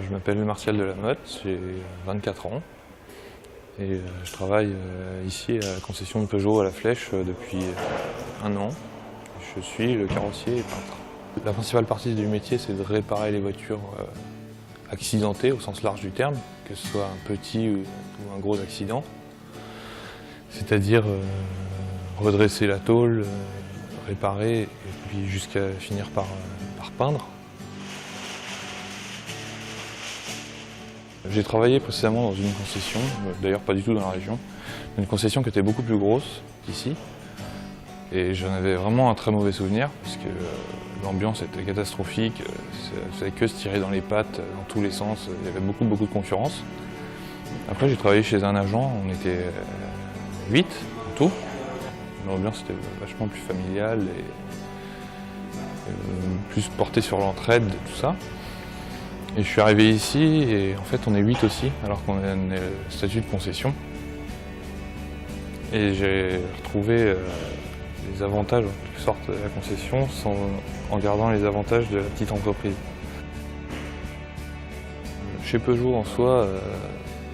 Je m'appelle Martial Delamotte, j'ai 24 ans et je travaille ici à la concession de Peugeot à la Flèche depuis un an. Je suis le carrossier et peintre. La principale partie du métier, c'est de réparer les voitures accidentées au sens large du terme, que ce soit un petit ou un gros accident. C'est-à-dire redresser la tôle, réparer et puis jusqu'à finir par peindre. J'ai travaillé précédemment dans une concession, d'ailleurs pas du tout dans la région, une concession qui était beaucoup plus grosse qu'ici. Et j'en avais vraiment un très mauvais souvenir, parce que l'ambiance était catastrophique, ça faisait que se tirer dans les pattes, dans tous les sens, il y avait beaucoup de concurrence. Après j'ai travaillé chez un agent, on était 8 en tout. L'ambiance était vachement plus familiale et plus portée sur l'entraide, tout ça. Et je suis arrivé ici et en fait on est 8 aussi, alors qu'on a le statut de concession. Et j'ai retrouvé les avantages en quelque sorte de la concession en gardant les avantages de la petite entreprise. Chez Peugeot en soi,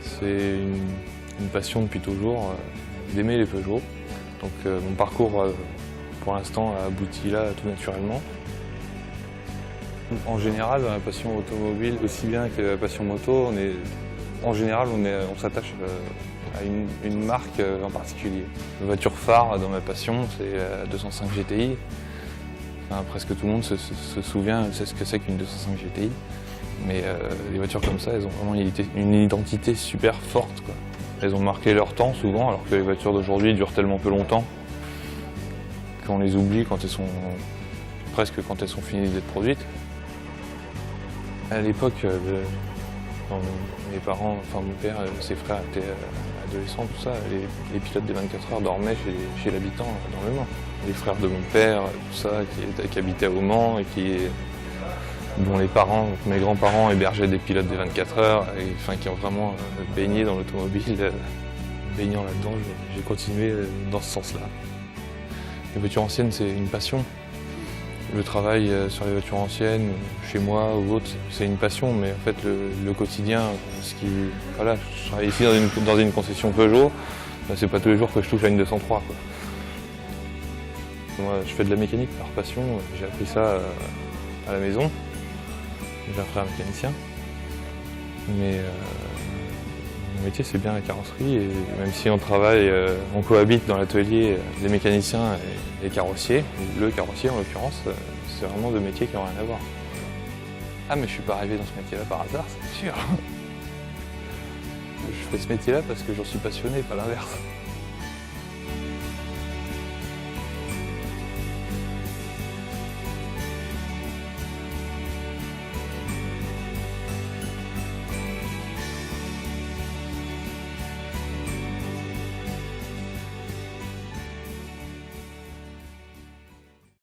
c'est une passion depuis toujours d'aimer les Peugeot. Donc mon parcours pour l'instant a abouti là tout naturellement. En général, dans la passion automobile, aussi bien que la passion moto, on s'attache à une marque en particulier. La voiture phare dans ma passion, c'est la 205 GTI. Enfin, presque tout le monde se souvient, sait ce que c'est qu'une 205 GTI. Mais les voitures comme ça, elles ont vraiment une identité super forte, quoi. Elles ont marqué leur temps souvent, alors que les voitures d'aujourd'hui durent tellement peu longtemps qu'on les oublie presque quand elles sont finies d'être produites. À l'époque, mes parents, enfin mon père, ses frères étaient adolescents, tout ça, les pilotes des 24 heures dormaient chez l'habitant dans le Mans. Les frères de mon père, tout ça, qui habitaient au Mans et dont mes grands-parents hébergeaient des pilotes des 24 heures, qui ont vraiment baigné dans l'automobile. Baignant là-dedans, j'ai continué dans ce sens-là. Les voitures anciennes, c'est une passion. Le travail sur les voitures anciennes, chez moi ou autre, c'est une passion, mais en fait le quotidien, voilà, je travaille ici dans une concession Peugeot, c'est pas tous les jours que je touche à une 203, quoi. Moi, je fais de la mécanique par passion, j'ai appris ça à la maison, j'ai un frère mécanicien, mais mon métier c'est bien la carrosserie, et même si on cohabite dans l'atelier des mécaniciens et les carrossiers, le carrossier en l'occurrence, c'est vraiment deux métiers qui n'ont rien à voir. Ah mais je suis pas arrivé dans ce métier-là par hasard, c'est sûr. Je fais ce métier-là parce que j'en suis passionné, pas l'inverse.